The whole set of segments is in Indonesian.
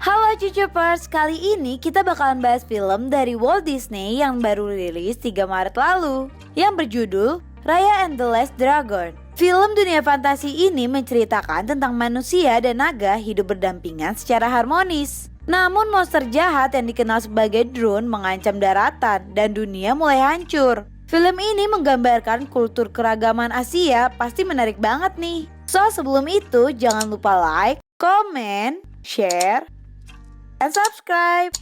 Halo Cucupers, kali ini kita bakalan bahas film dari Walt Disney yang baru rilis 3 Maret lalu yang berjudul Raya and the Last Dragon. Film dunia fantasi ini menceritakan tentang manusia dan naga hidup berdampingan secara harmonis. Namun monster jahat yang dikenal sebagai drone mengancam daratan dan dunia mulai hancur. Film ini menggambarkan kultur keragaman Asia, pasti menarik banget nih. So sebelum itu jangan lupa like, comment, share, dan subscribe.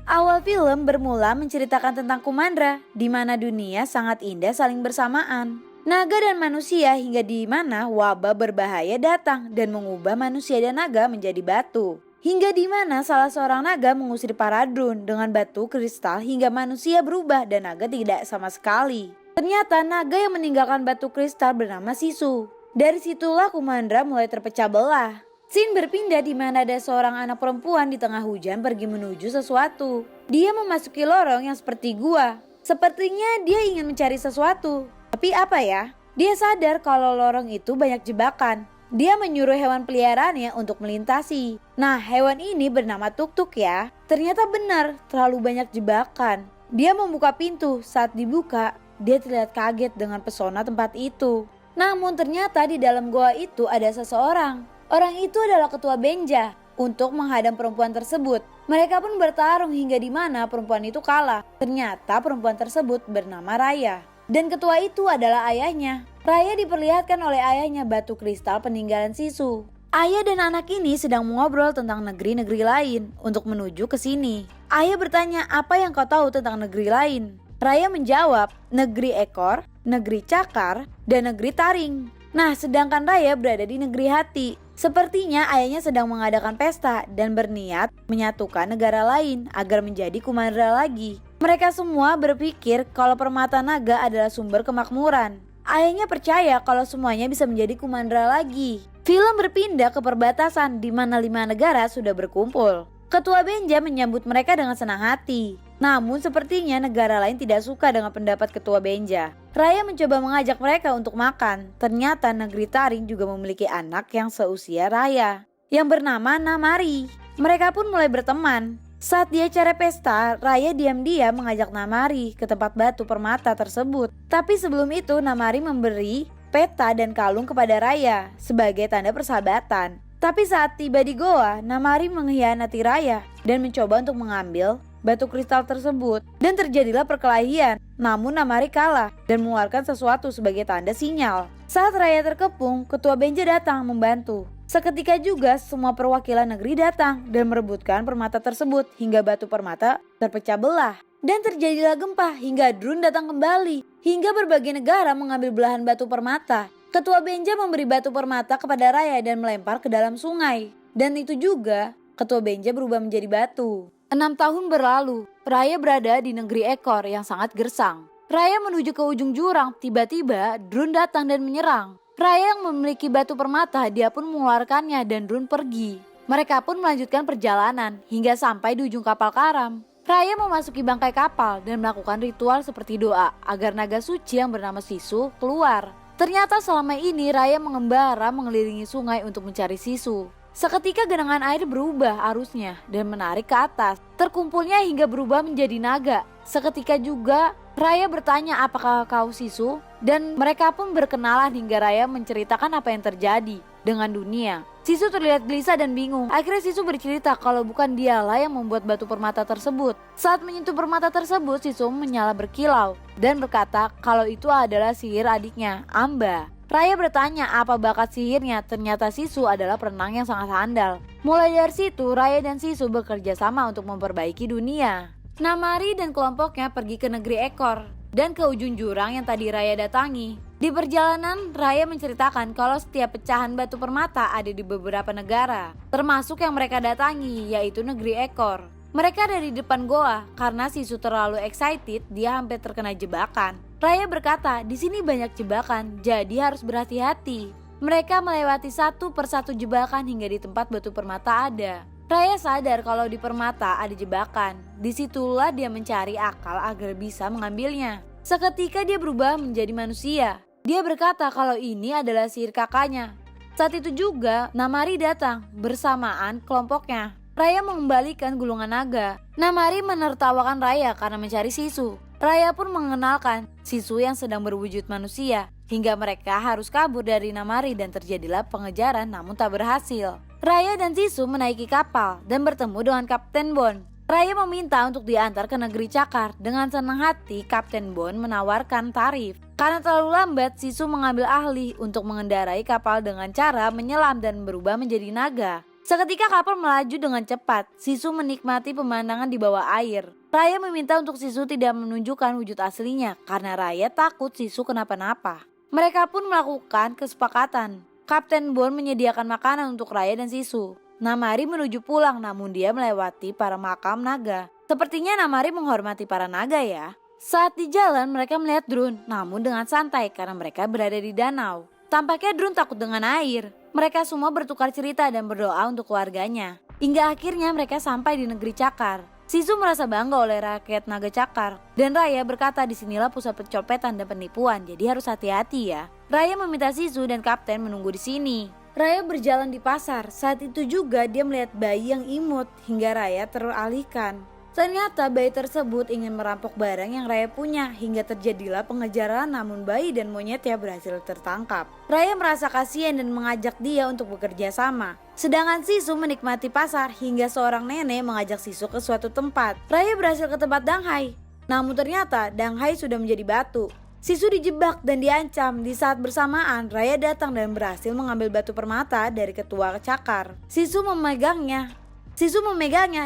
Awal film bermula menceritakan tentang Kumandra, di mana dunia sangat indah saling bersamaan. Naga dan manusia hingga di mana wabah berbahaya datang dan mengubah manusia dan naga menjadi batu. Hingga di mana salah seorang naga mengusir para drone dengan batu kristal hingga manusia berubah dan naga tidak sama sekali. Ternyata naga yang meninggalkan batu kristal bernama Sisu. Dari situlah Kumandra mulai terpecah belah. Scene berpindah di mana ada seorang anak perempuan di tengah hujan pergi menuju sesuatu. Dia memasuki lorong yang seperti gua. Sepertinya dia ingin mencari sesuatu. Tapi apa ya? Dia sadar kalau lorong itu banyak jebakan. Dia menyuruh hewan peliharaannya untuk melintasi. Nah, hewan ini bernama Tuk-Tuk ya. Ternyata benar, terlalu banyak jebakan. Dia membuka pintu, saat dibuka, dia terlihat kaget dengan pesona tempat itu. Namun ternyata di dalam goa itu ada seseorang. Orang itu adalah ketua Benja untuk menghadang perempuan tersebut. Mereka pun bertarung hingga di mana perempuan itu kalah. Ternyata perempuan tersebut bernama Raya. Dan ketua itu adalah ayahnya. Raya diperlihatkan oleh ayahnya batu kristal peninggalan Sisu. Ayah dan anak ini sedang mengobrol tentang negeri-negeri lain untuk menuju ke sini. Ayah bertanya, apa yang kau tahu tentang negeri lain? Raya menjawab, negeri ekor, negeri cakar, dan negeri taring. Nah, sedangkan Raya berada di negeri hati. Sepertinya ayahnya sedang mengadakan pesta dan berniat menyatukan negara lain agar menjadi Kumandra lagi. Mereka semua berpikir kalau permata naga adalah sumber kemakmuran. Ayahnya percaya kalau semuanya bisa menjadi Kumandra lagi. Film berpindah ke perbatasan di mana 5 negara sudah berkumpul. Ketua Benja menyambut mereka dengan senang hati. Namun sepertinya negara lain tidak suka dengan pendapat ketua Benja. Raya mencoba mengajak mereka untuk makan. Ternyata negeri Taring juga memiliki anak yang seusia Raya yang bernama Namari. Mereka pun mulai berteman. Saat di acara pesta, Raya diam-diam mengajak Namari ke tempat batu permata tersebut. Tapi sebelum itu Namari memberi peta dan kalung kepada Raya sebagai tanda persahabatan. Tapi saat tiba di goa, Namari mengkhianati Raya dan mencoba untuk mengambil batu kristal tersebut. Dan terjadilah perkelahian. Namun Namari kalah dan mengeluarkan sesuatu sebagai tanda sinyal. Saat Raya terkepung, ketua Benja datang membantu. Seketika juga semua perwakilan negeri datang dan merebutkan permata tersebut hingga batu permata terpecah belah. Dan terjadilah gempa hingga drone datang kembali. Hingga berbagai negara mengambil belahan batu permata. Ketua Benja memberi batu permata kepada Raya dan melempar ke dalam sungai. Dan itu juga ketua Benja berubah menjadi batu. 6 tahun berlalu, Raya berada di negeri ekor yang sangat gersang. Raya menuju ke ujung jurang, tiba-tiba drone datang dan menyerang. Raya yang memiliki batu permata, dia pun mengeluarkannya dan drone pergi. Mereka pun melanjutkan perjalanan hingga sampai di ujung kapal karam. Raya memasuki bangkai kapal dan melakukan ritual seperti doa agar naga suci yang bernama Sisu keluar. Ternyata selama ini Raya mengembara mengelilingi sungai untuk mencari Sisu. Seketika genangan air berubah arusnya dan menarik ke atas. Terkumpulnya hingga berubah menjadi naga. Seketika juga Raya bertanya, apakah kau Sisu? Dan mereka pun berkenalan hingga Raya menceritakan apa yang terjadi dengan dunia. Sisu terlihat gelisah dan bingung. Akhirnya Sisu bercerita kalau bukan dialah yang membuat batu permata tersebut. Saat menyentuh permata tersebut, Sisu menyala berkilau dan berkata kalau itu adalah sihir adiknya, Amba. Raya bertanya apa bakat sihirnya, ternyata Sisu adalah perenang yang sangat handal. Mulai dari situ, Raya dan Sisu bekerja sama untuk memperbaiki dunia. Namari dan kelompoknya pergi ke negeri ekor dan ke ujung jurang yang tadi Raya datangi. Di perjalanan, Raya menceritakan kalau setiap pecahan batu permata ada di beberapa negara, termasuk yang mereka datangi, yaitu negeri ekor. Mereka ada di depan goa karena Sisu terlalu excited, dia hampir terkena jebakan. Raya berkata, di sini banyak jebakan, jadi harus berhati-hati. Mereka melewati satu persatu jebakan hingga di tempat batu permata ada. Raya sadar kalau di permata ada jebakan. Disitulah dia mencari akal agar bisa mengambilnya. Seketika dia berubah menjadi manusia. Dia berkata kalau ini adalah sihir kakaknya. Saat itu juga Namari datang bersamaan kelompoknya. Raya mengembalikan gulungan naga. Namari menertawakan Raya karena mencari Sisu. Raya pun mengenalkan Sisu yang sedang berwujud manusia. Hingga mereka harus kabur dari Namari dan terjadilah pengejaran namun tak berhasil. Raya dan Sisu menaiki kapal dan bertemu dengan Kapten Bon. Raya meminta untuk diantar ke negeri Cakar. Dengan senang hati Kapten Bon menawarkan tarif. Karena terlalu lambat, Sisu mengambil ahli untuk mengendarai kapal dengan cara menyelam dan berubah menjadi naga. Seketika kapal melaju dengan cepat. Sisu menikmati pemandangan di bawah air. Raya meminta untuk Sisu tidak menunjukkan wujud aslinya karena Raya takut Sisu kenapa-napa. Mereka pun melakukan kesepakatan. Kapten Bon menyediakan makanan untuk Raya dan Sisu. Namari menuju pulang namun dia melewati para makam naga. Sepertinya Namari menghormati para naga ya. Saat di jalan mereka melihat Drun namun dengan santai karena mereka berada di danau. Tampaknya Drun takut dengan air. Mereka semua bertukar cerita dan berdoa untuk keluarganya. Hingga akhirnya mereka sampai di negeri Cakar. Sisu merasa bangga oleh rakyat naga Cakar. Dan Raya berkata disinilah pusat pencopetan dan penipuan, jadi harus hati-hati ya. Raya meminta Sisu dan Kapten menunggu di sini. Raya berjalan di pasar, saat itu juga dia melihat bayi yang imut hingga Raya teralihkan. Ternyata bayi tersebut ingin merampok barang yang Raya punya hingga terjadilah pengejaran namun bayi dan monyetnya berhasil tertangkap. Raya merasa kasihan dan mengajak dia untuk bekerja sama. Sedangkan Sisu menikmati pasar hingga seorang nenek mengajak Sisu ke suatu tempat. Raya berhasil ke tempat Danghai. Namun ternyata Danghai sudah menjadi batu. Sisu dijebak dan diancam. Di saat bersamaan Raya datang dan berhasil mengambil batu permata dari ketua Cakar. Sisu memegangnya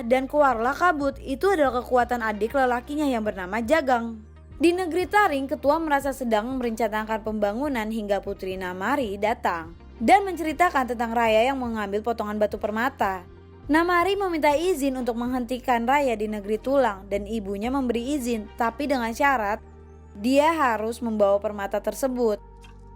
dan keluarlah kabut. Itu adalah kekuatan adik lelakinya yang bernama Jagang. Di negeri Taring, ketua merasa sedang merencanakan pembangunan hingga putri Namari datang dan menceritakan tentang Raya yang mengambil potongan batu permata. Namari meminta izin untuk menghentikan Raya di negeri Tulang dan ibunya memberi izin, tapi dengan syarat dia harus membawa permata tersebut.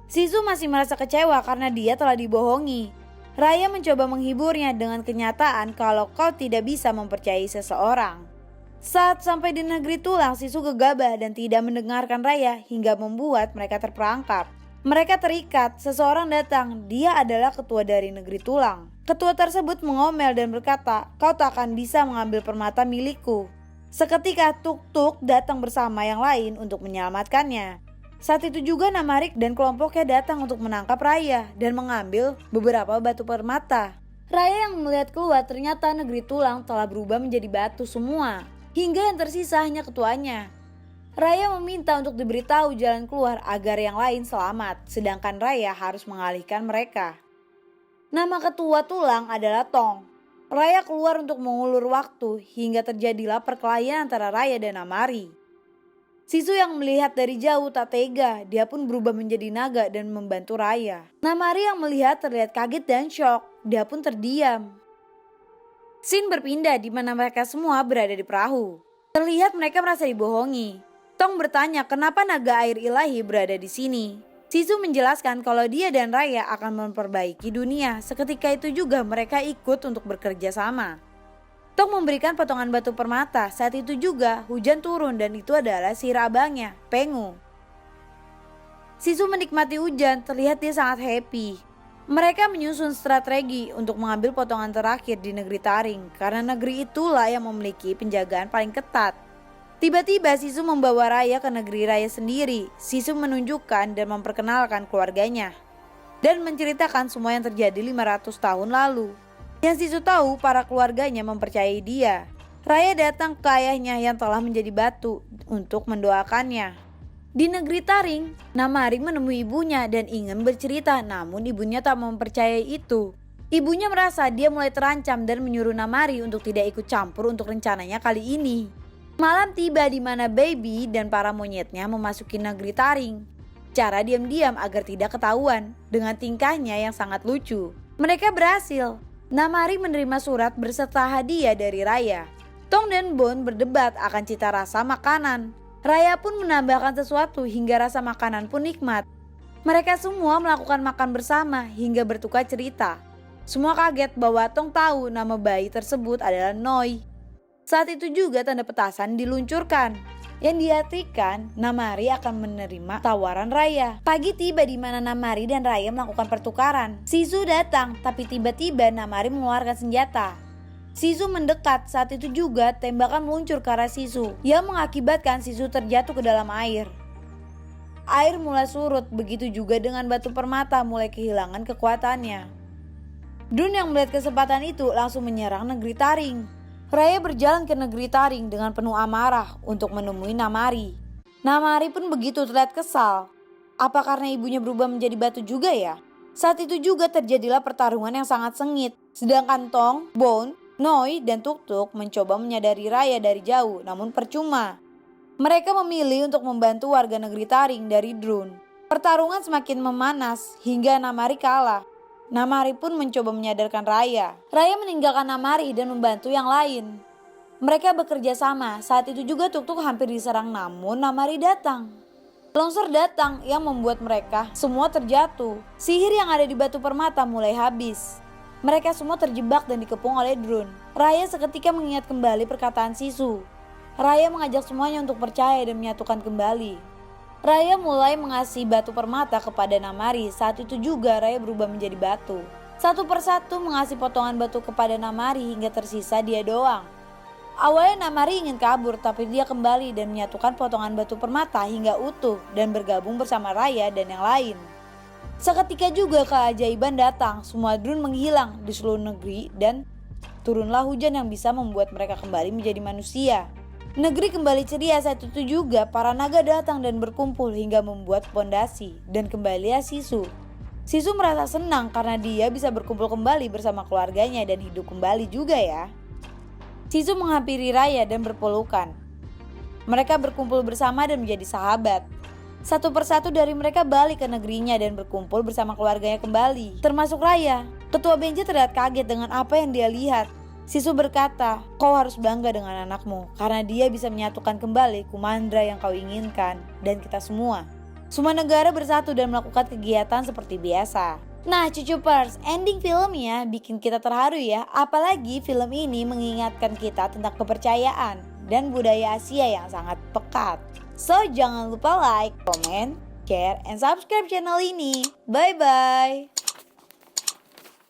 Sisu masih merasa kecewa karena dia telah dibohongi. Raya mencoba menghiburnya dengan kenyataan kalau kau tidak bisa mempercayai seseorang. Saat sampai di negeri Tulang, Sisu gegabah dan tidak mendengarkan Raya hingga membuat mereka terperangkap. Mereka terikat, seseorang datang, dia adalah ketua dari negeri Tulang. Ketua tersebut mengomel dan berkata, kau tak akan bisa mengambil permata milikku. Seketika Tuk-Tuk datang bersama yang lain untuk menyelamatkannya. Saat itu juga Namarik dan kelompoknya datang untuk menangkap Raya dan mengambil beberapa batu permata. Raya yang melihat keluar ternyata negeri Tulang telah berubah menjadi batu semua. Hingga yang tersisa hanya ketuanya. Raya meminta untuk diberitahu jalan keluar agar yang lain selamat, sedangkan Raya harus mengalihkan mereka. Nama ketua Tulang adalah Tong. Raya keluar untuk mengulur waktu hingga terjadilah perkelahian antara Raya dan Namari. Sisu yang melihat dari jauh tak tega, dia pun berubah menjadi naga dan membantu Raya. Namari yang melihat terlihat kaget dan syok, dia pun terdiam. Scene berpindah di mana mereka semua berada di perahu. Terlihat mereka merasa dibohongi. Tong bertanya kenapa naga air ilahi berada di sini. Sisu menjelaskan kalau dia dan Raya akan memperbaiki dunia. Seketika itu juga mereka ikut untuk bekerja sama. Tong memberikan potongan batu permata. Saat itu juga hujan turun dan itu adalah sihir abangnya, Pengu. Sisu menikmati hujan, terlihat dia sangat happy. Mereka menyusun strategi untuk mengambil potongan terakhir di negeri Taring karena negeri itulah yang memiliki penjagaan paling ketat. Tiba-tiba Sisu membawa Raya ke negeri Raya sendiri. Sisu menunjukkan dan memperkenalkan keluarganya dan menceritakan semua yang terjadi 500 tahun lalu. Yang Sisu tahu para keluarganya mempercayai dia. Raya datang ke ayahnya yang telah menjadi batu untuk mendoakannya. Di negeri Taring, Namari menemui ibunya dan ingin bercerita namun ibunya tak mempercayai itu. Ibunya merasa dia mulai terancam dan menyuruh Namari untuk tidak ikut campur untuk rencananya kali ini. Malam tiba di mana Baby dan para monyetnya memasuki negeri Taring. Cara diam-diam agar tidak ketahuan dengan tingkahnya yang sangat lucu. Mereka berhasil. Namari menerima surat berserta hadiah dari Raya. Tong dan Bon berdebat akan cita rasa makanan. Raya pun menambahkan sesuatu hingga rasa makanan pun nikmat. Mereka semua melakukan makan bersama hingga bertukar cerita. Semua kaget bahwa Tong tahu nama bayi tersebut adalah Noi. Saat itu juga tanda petasan diluncurkan yang diartikan Namari akan menerima tawaran Raya. Pagi tiba di mana Namari dan Raya melakukan pertukaran. Shizu datang, tapi tiba-tiba Namari mengeluarkan senjata. Shizu mendekat, saat itu juga tembakan meluncur ke arah Shizu yang mengakibatkan Shizu terjatuh ke dalam air. Air mulai surut, begitu juga dengan batu permata mulai kehilangan kekuatannya. Dun yang melihat kesempatan itu langsung menyerang negeri Taring. Raya berjalan ke negeri Taring dengan penuh amarah untuk menemui Namari. Namari pun begitu terlihat kesal. Apa karena ibunya berubah menjadi batu juga ya? Saat itu juga terjadilah pertarungan yang sangat sengit. Sedangkan Tong, Bone, Noi, dan Tuk Tuk mencoba menyadari Raya dari jauh, namun percuma. Mereka memilih untuk membantu warga negeri Taring dari drone. Pertarungan semakin memanas hingga Namari kalah. Namari pun mencoba menyadarkan Raya. Raya meninggalkan Namari dan membantu yang lain. Mereka bekerja sama, saat itu juga Tuk Tuk hampir diserang namun Namari datang. Longsor datang yang membuat mereka semua terjatuh. Sihir yang ada di batu permata mulai habis. Mereka semua terjebak dan dikepung oleh drone. Raya seketika mengingat kembali perkataan Shizu. Raya mengajak semuanya untuk percaya dan menyatukan kembali. Raya mulai mengasih batu permata kepada Namari, saat itu juga Raya berubah menjadi batu. Satu persatu mengasih potongan batu kepada Namari hingga tersisa dia doang. Awalnya Namari ingin kabur tapi dia kembali dan menyatukan potongan batu permata hingga utuh dan bergabung bersama Raya dan yang lain. Seketika juga keajaiban datang, semua drone menghilang di seluruh negeri dan turunlah hujan yang bisa membuat mereka kembali menjadi manusia. Negeri kembali ceria, saat itu juga para naga datang dan berkumpul hingga membuat pondasi dan kembalilah Shizu. Shizu merasa senang karena dia bisa berkumpul kembali bersama keluarganya dan hidup kembali juga ya. Shizu menghampiri Raya dan berpelukan. Mereka berkumpul bersama dan menjadi sahabat. Satu persatu dari mereka balik ke negerinya dan berkumpul bersama keluarganya kembali, termasuk Raya. Ketua Benji terlihat kaget dengan apa yang dia lihat. Shizu berkata, kau harus bangga dengan anakmu karena dia bisa menyatukan kembali Kumandra yang kau inginkan dan kita semua. Semua negara bersatu dan melakukan kegiatan seperti biasa. Nah Cucupers, ending filmnya bikin kita terharu ya. Apalagi film ini mengingatkan kita tentang kepercayaan dan budaya Asia yang sangat pekat. So jangan lupa like, comment, share, and subscribe channel ini. Bye bye.